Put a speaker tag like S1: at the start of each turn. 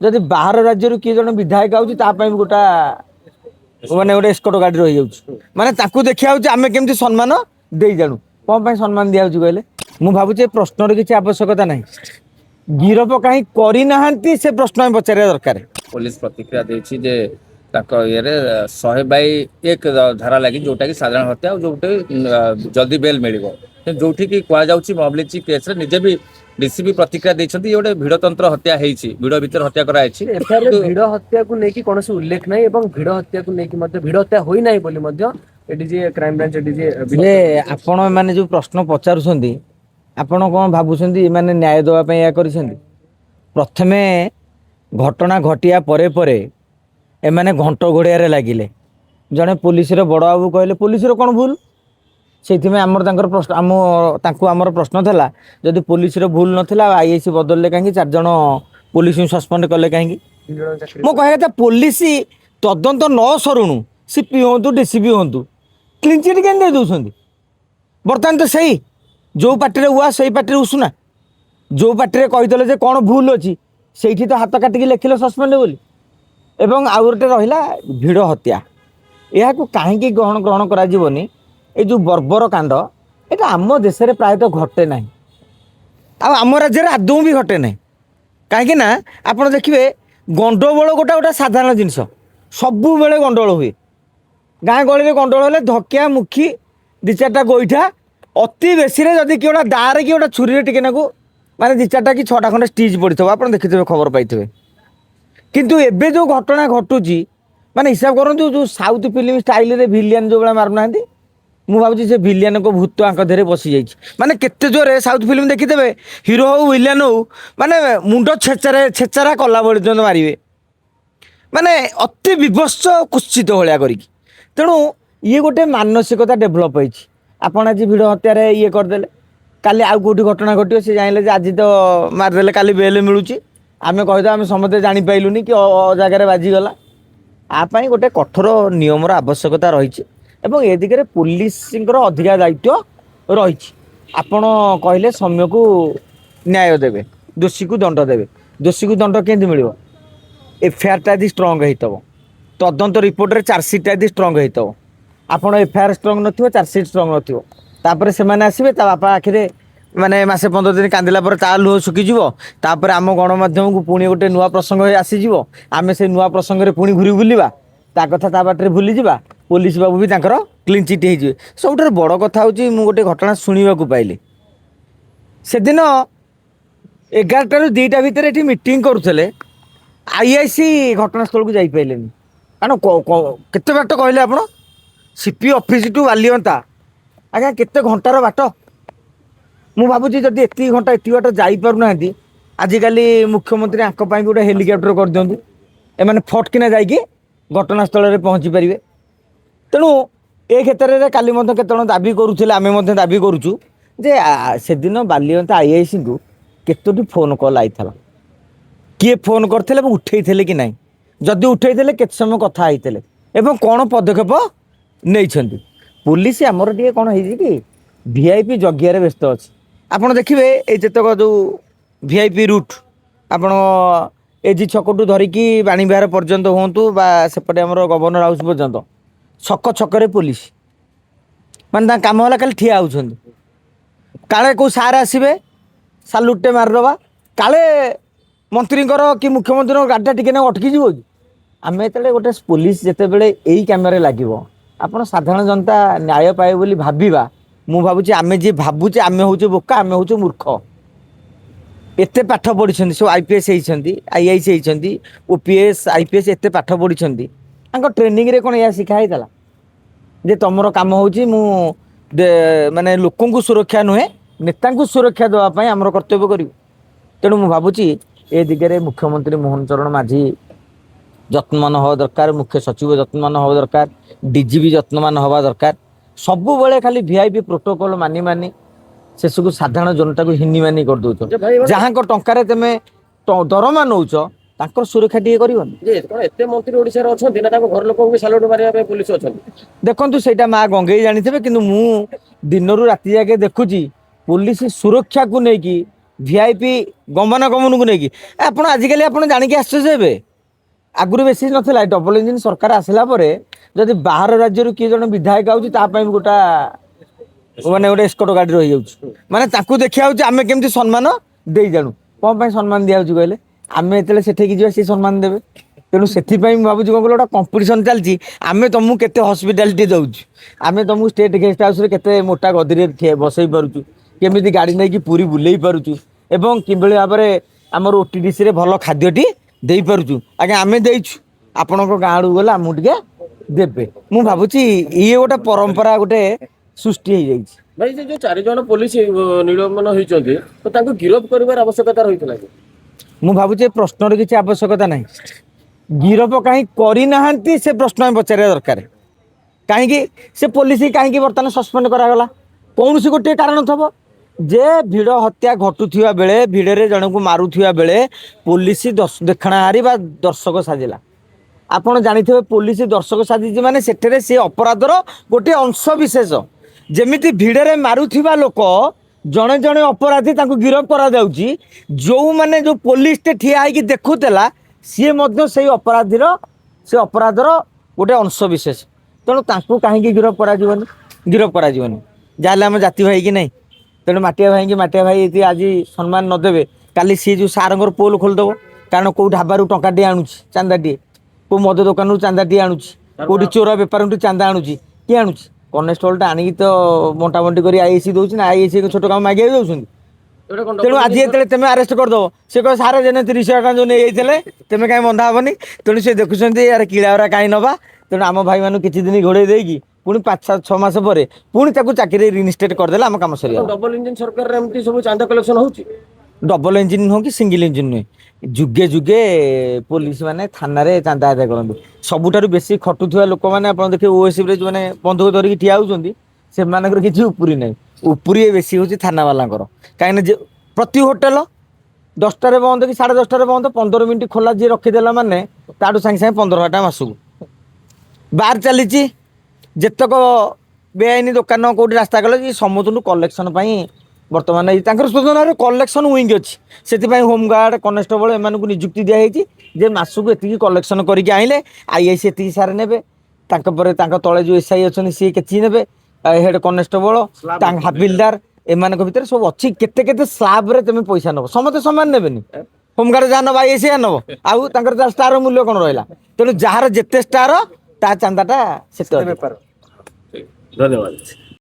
S1: जदि बाहर राज्य किए जन विधायक आउची गोटा माने गोटे एस्कॉट गाड़ी रही जाउची माने ताकू देखिया होची आमे केमती सम्मान देई जानू कोन पई सम्मान दिया होची कहले मु भाबुचे प्रश्न रे किछि आवश्यकता नाही गिरफ कहीं करी नाहंती से प्रश्न में पचारिया दरकार
S2: पुलिस प्रतिक्रिया देछि जे ताको ये 100/1 धारा लगी जोटा कि साधारण हत्या जोटे जल्दी बेल मिलिबो जोठी कि कुआ जाउछि मबलिची केस रे निजे भी डीसीपी प्रतिक्रिया देछंती योटे भिड़तंत्र हत्या हेछि भिड़ भीतर हत्या करा हेछि
S3: एफआईआर भिड़ हत्या को नेकी कोनसे उल्लेख नाही एवं भिड़ हत्या को नेकी मध्ये भिड़ हत्या होई नाही बोली मध्ये एडीजे क्राइम ब्रांच एडीजे
S1: ले आपण माने जो प्रश्न पचारुछंती आपण कोन भाबुछंती माने न्याय देवा पई या करिसंती प्रथमे घटना घटिया परे परे एमाने घंट घोड़िया लागिले जड़े पुलिस बड़ बाबू कहले पुलिस कौन भूल से प्रश्न आमर प्रश्न था जदि पुलिस भूल नाला आईआईसी बदलले कहीं 4 जन पुलिस सस्पेंड कले कहीं मो कह पुलिस तदंत न सरुणु सीपी हूँ डीसीपी हूँ क्लीन चिट के दौरान बर्तमान तो सही जो पार्टी उआ से पार्टी उसुना जो पार्टी कहीदे कौन भूल अच्छी से तो हाथ काटिक लिखिले सस्पेंड बोली एवं आउ गोटे रहा भिड़ हत्या यह कहीं ग्रहण कर जो बर्बर कांड ये आम देश में प्रायतः घटे ना आम राज्य आदौ भी घटे ना कहीं आप देखिए गंडगोल गोटा गोटा साधारण जिनस सबु बेले गंडगोल हुए गाँ गहली गंडगोल हेल्ले धकिया मुखी 2-4टा गोईठा अति बेसी जदि कि गोटा दारे कि गोटा छुरी टिके नाकू माने 2-4टा कि 6टा खंडे स्टिच पड़ी आप देखिए खबर पाई किंतु एबे जो घटना घटुची माने हिसाब करूँ जो साउथ फिल्म स्टाइल रे विलियन जो भाई मारुना मु भावी से विलियन को भूत आंक धीरे बसी जाइए माने केते जोरे साउथ फिल्म देखीदे हिरो हो विलियन हो माने मुंड छेचारा कला बड़ी मारे माने अति विभत्स कुत्सित भाया करी तेणु ये गोटे मानसिकता डेभलप होती आपड़ आज भिड़ हत्यार ये करदे काली आउ कौटी घटना घटे से जाइले आज तो मारिदे काली बेल मिलूँ आमे कहीदे आमे समस्ते जापारूनी कि जगार बाजिगला आपाई गोटे कठोर नियमर आवश्यकता रही एवं ए दिगरे पुलिस अधिका दायित्व रही आपण कहले सम्य को न्याय देवे दोषी को दंड देवे दोषी को दंड केंदी मिलिबो एफआईआर टा यदि स्ट्रांग हेतबो तदंत रिपोर्ट रे चार्जसीट यदि स्ट्रांग हेतबो आपण एफआईआर स्ट्रांग नथिबो चार्जसीट स्ट्रांग नथिबो तापर से माने आसीबे ता बापा आखिरे माने मासे 15 दिन कांदिला पर ता लुह सुखीଯିବ तापर आम गणमाध्यम को पुणी गोटे नुआ प्रसंग आसीଯିବ आमे से नुआ प्रसंग रे पुणी घुरी बुलिबा ता कथा ता बाटरे भूली जिबा पुलिस बाबू भी तांकर क्लीन चिट हो सब बड़ कथा हूँ मु गोटे घटना शुणा पाइली से दिन 11टा ରୁ 2ଟା भितर ये मीटिंग करुले आईआईसी घटनास्थल को जाई पाइले कारण केते बाट कहले आपण सीपी ऑफिस टू बालियंता आज्ञा केते घंटार बाट मु भावुची जदि एति घंटा एति बाट जाई पारु नांती आजिकल मुख्यमंत्री आंक पाई गोटे हेलिकॉप्टर कर दियंतु एमाने फटकिना जाइए घटनास्थल में पहुँची पारे तेणु ए क्षेत्र में काली केत दाबी करुले आम दाबी करुचु जे से दिन बालियंता आईआईसी को केतोटी फोन कॉल आई किए फोन करते उठे कि ना जदि उठे केत समय कथा होते एवं कौन पदक्षेप नहीं पुलिस आमर टे कौन है कि वीआईपी जगियार व्यस्त अच्छी आपड़ देखिए ये जितक जो वीआईपी रूट आपण एजी छकटू धरिकी बाणीविहार पर्यंत हूँ सेपटे आम गवर्नर हाउस पर्यंत छक छक पुलिस माने काम है खाली ठिया होती काले कौ सार आसवे सालुटे मारिदवा काले मंत्री कि मुख्यमंत्री गाड़ीटा टिके अटकी जीव कि आम जो गोटे पुलिस जिते बड़े यही कैमेरा लगे आप साधारण जनता न्याय पाए बोली भाविबा मु भावुची आमे जी भावुचे आमे होचे बोका आमे होचे मूर्ख एते पाठ पढ़ी सब आईपीएस होती आईआईसी होती ओपीएस आईपीएस एते पाठ पढ़ी ट्रेनिंग रे कौन या शिखाई जे तुमर काम होची मु माने लोकों को सुरक्षा नुहे नेता को सुरक्षा देवाई आमर कर्तव्य करूँ तेणु मु भावुची ए दिगरे मुख्यमंत्री मोहन चरण माझी जत्नमान हवा दरकार मुख्य सचिव जत्नमान हवा दरकार डीजीपी जत्नमान हवा दरकार सबु बेले खाली वीआईपी प्रोटोकॉल मानी मानी से सब साधारण जनता को हिन्नी मानी कर दो जहाँ को टंकार तुम दरमा नौच तांकर सुरक्षा टी कर देखु से माँ गंगेई जानी थे कि मु दिन राति जाके देखुची पुलिस सुरक्षा को लेकिन ଭିଆଇପି ଗମନାଗମନକୁ ନେଇକି ଆପଣ ଆଜିକାଲି ଆପଣ ଜାଣିକି ଆଶ୍ଚର୍ଯ୍ୟ ହେବେ ଆଗରୁ ବେଶୀ ନଥିଲା ଡବଲ ଇଞ୍ଜିନ ସରକାର ଆସିଲା ପରେ ଯଦି ବାହାର ରାଜ୍ୟରୁ କିଏ ଜଣେ ବିଧାୟକ ଆଉଛି ତା ପାଇଁ ବି ଗୋଟା ମାନେ ଗୋଟେ ଏସ୍କଟ ଗାଡ଼ି ରହିଯାଉଛି ମାନେ ତାକୁ ଦେଖିବା ହଉଛି ଆମେ କେମିତି ସମ୍ମାନ ଦେଇ ଜାଣୁ କ'ଣ ପାଇଁ ସମ୍ମାନ ଦିଆହଉଛି କହିଲେ ଆମେ ଯେତେବେଳେ ସେଠିକି ଯିବା ସେ ସମ୍ମାନ ଦେବେ ତେଣୁ ସେଥିପାଇଁ ମୁଁ ଭାବୁଛି କ'ଣ କହିଲ ଗୋଟେ କମ୍ପିଟିସନ୍ ଚାଲିଛି ଆମେ ତମକୁ କେତେ ହସ୍ପିଟାଲିଟି ଦେଉଛୁ ଆମେ ତମକୁ ଷ୍ଟେଟ୍ ଗେଷ୍ଟ ହାଉସ୍ରେ କେତେ ମୋଟା ଗଦିରେ ବସେଇ ପାରୁଛୁ କେମିତି ଗାଡ଼ି ନେଇକି ପୁରୀ ବୁଲେଇ ପାରୁଛୁ ଏବଂ କିଭଳି ଭାବରେ ଆମର OTDCରେ ଭଲ ଖାଦ୍ୟଟି ଦେଇପାରୁଛୁ ଆଜ୍ଞା ଆମେ ଦେଇଛୁ ଆପଣଙ୍କ ଗାଁ ଆଡ଼କୁ ଗଲେ ଆମକୁ ଟିକେ ଦେବେ ମୁଁ ଭାବୁଛି ଇଏ ଗୋଟେ ପରମ୍ପରା ଗୋଟେ ସୃଷ୍ଟି ହେଇଯାଇଛି
S4: ଭାଇ ସେ ଯୋଉ 4 ଜଣ ପୋଲିସ ନିଲମ୍ବନ ହେଇଛନ୍ତି ତ ତାଙ୍କୁ ଗିରଫ କରିବାର ଆବଶ୍ୟକତା ରହିଥିଲା କି?
S1: ମୁଁ ଭାବୁଛି ଏ ପ୍ରଶ୍ନର କିଛି ଆବଶ୍ୟକତା ନାହିଁ ଗିରଫ କାହିଁ କରିନାହାନ୍ତି ସେ ପ୍ରଶ୍ନ ଆମେ ପଚାରିବା ଦରକାର କାହିଁକି ସେ ପୋଲିସ କାହିଁକି ବର୍ତ୍ତମାନ ସସ୍ପେଣ୍ଡ କରାଗଲା କୌଣସି ଗୋଟିଏ କାରଣ ଥିବ ଯେ ଭିଡ଼ ହତ୍ୟା ଘଟୁଥିବା ବେଳେ ଭିଡ଼ରେ ଜଣକୁ ମାରୁଥିବା ବେଳେ ପୋଲିସ ଦେଖଣାହାରୀ ବା ଦର୍ଶକ ସାଜିଲା ଆପଣ ଜାଣିଥିବେ ପୋଲିସ ଦର୍ଶକ ସାଜିଛି ମାନେ ସେଠାରେ ସେ ଅପରାଧର ଗୋଟିଏ ଅଂଶ ବିଶେଷ ଯେମିତି ଭିଡ଼ରେ ମାରୁଥିବା ଲୋକ ଜଣେ ଜଣେ ଅପରାଧୀ ତାଙ୍କୁ ଗିରଫ କରାଯାଉଛି ଯେଉଁମାନେ ଯେଉଁ ପୋଲିସଟେ ଠିଆ ହେଇକି ଦେଖୁଥିଲା ସିଏ ମଧ୍ୟ ସେଇ ଅପରାଧର ଗୋଟେ ଅଂଶ ବିଶେଷ ତେଣୁ ତାଙ୍କୁ କାହିଁକି ଗିରଫ କରାଯିବନି ଯାହେଲେ ଆମ ଜାତି ଭାଇ କି ନାହିଁ ତେଣୁ ମାଟିଆ ଭାଇକି ମାଟିଆ ଭାଇ ଯଦି ଆଜି ସମ୍ମାନ ନଦେବେ କାଲି ସିଏ ଯେଉଁ ସାରଙ୍କର ପୋଲ ଖୋଲିଦେବ କାରଣ କେଉଁ ଢାବାରୁ ଟଙ୍କାଟିଏ ଆଣୁଛି ଚାନ୍ଦାଟିଏ କେଉଁ ମଦ ଦୋକାନରୁ ଚାନ୍ଦାଟିଏ ଆଣୁଛି କେଉଁଠି ଚୋର ବେପାରଠୁ ଚାନ୍ଦା ଆଣୁଛି କିଏ ଆଣୁଛି କନେଷ୍ଟବଳଟା ଆଣିକି ତ ବଣ୍ଟାବଣ୍ଟି କରି ଆଇଏସି ଦେଉଛି ନା ଆଇଏସି ଛୋଟ କାମ ମାଗିବାକୁ ଯାଉଛନ୍ତି ତେଣୁ ଆଜି ଯେତେବେଳେ ତମେ ଆରେଷ୍ଟ କରିଦେବ ସେ କହିବ ସାର ଯେନେ 30,000 ଟଙ୍କା ଯେଉଁ ନେଇଯାଇଥିଲେ ତେମେ କାହିଁ ବନ୍ଧା ହେବନି ତେଣୁ ସେ ଦେଖୁଛନ୍ତି ୟାର କିଳାଉରା କାହିଁ ନେବା ତେଣୁ ଆମ ଭାଇମାନଙ୍କୁ କିଛି ଦିନ ଘୋଡ଼େଇ ଦେଇକି ପୁଣି 5-6 ମାସ ପରେ ପୁଣି ତାକୁ ଚାକିରି ରିଇନଷ୍ଟେଟ୍ କରିଦେଲେ ଆମ କାମ ସରିଗଲା
S4: ଡବଲ ଇଞ୍ଜିନ ସରକାରରେ ଏମିତି ସବୁ ଚାନ୍ଦା କଲେକ୍ସନ ହଉଛି
S1: ଡବଲ ଇଞ୍ଜିନ ନୁହଁ କି ସିଙ୍ଗଲ ଇଞ୍ଜିନ ନୁହେଁ ଯୁଗେ ଯୁଗେ ପୋଲିସ ମାନେ ଥାନାରେ ଚାନ୍ଦା ଆଦାୟ କରନ୍ତି ସବୁଠାରୁ ବେଶୀ ଖଟୁଥିବା ଲୋକମାନେ ଆପଣ ଦେଖିବେ ଓଏସିରେ ଯେଉଁମାନେ ବନ୍ଧୁକ ଧରିକି ଠିଆ ହେଉଛନ୍ତି ସେମାନଙ୍କର କିଛି ଉପୁରି ନାହିଁ ଉପୁରି ବେଶୀ ହେଉଛି ଥାନାବାଲାଙ୍କର କାହିଁକିନା ଯେ ପ୍ରତି ହୋଟେଲ 10ଟାରେ ବନ୍ଦ କି 10:30ଟାରେ ବନ୍ଦ 15 ମିନିଟ୍ ଖୋଲା ଯିଏ ରଖିଦେଲା ମାନେ ତାଠୁ ସାଙ୍ଗେ ସାଙ୍ଗେ 15,000 ଟଙ୍କା ମାସକୁ ବାର ଚାଲିଛି ଯେତକ ବେଆଇନ ଦୋକାନ କେଉଁଠି ରାସ୍ତା କଲେ ସମସ୍ତଙ୍କୁ କଲେକ୍ସନ ପାଇଁ ବର୍ତ୍ତମାନ ତାଙ୍କର ସ୍ୱତନ୍ତ୍ର କଲେକ୍ସନ ୱିଙ୍ଗ ଅଛି ସେଥିପାଇଁ ହୋମଗାର୍ଡ କନେଷ୍ଟବଳ ଏମାନଙ୍କୁ ନିଯୁକ୍ତି ଦିଆହେଇଛି ଯେ ମାସକୁ ଏତିକି କଲେକ୍ସନ କରିକି ଆଣିଲେ ଆଇଆଇସି ଏତିକି ସାର ନେବେ ତାଙ୍କ ପରେ ତାଙ୍କ ତଳେ ଯେଉଁ ଏସ୍ଆଇ ଅଛନ୍ତି ସିଏ କେତିକି ନେବେ ହେଡ କନେଷ୍ଟବଳ ତାଙ୍କ ହାବିଲଦାର ଏମାନଙ୍କ ଭିତରେ ସବୁ ଅଛି କେତେ କେତେ ସ୍ଲାବରେ ତମେ ପଇସା ନେବ ସମସ୍ତେ ସମାନ ନେବେନି ହୋମଗାର୍ଡ ଯାହା ନେବ ଆଇଆଇସି ଯାହା ନେବ ଆଉ ତାଙ୍କର ଷ୍ଟାର ମୂଲ୍ୟ କ'ଣ ରହିଲା ତେଣୁ ଯାହାର ଯେତେ ଷ୍ଟାର ତା ଚାନ୍ଦାଟା ସେତେ
S4: ବେପାର ଧନ୍ୟବାଦ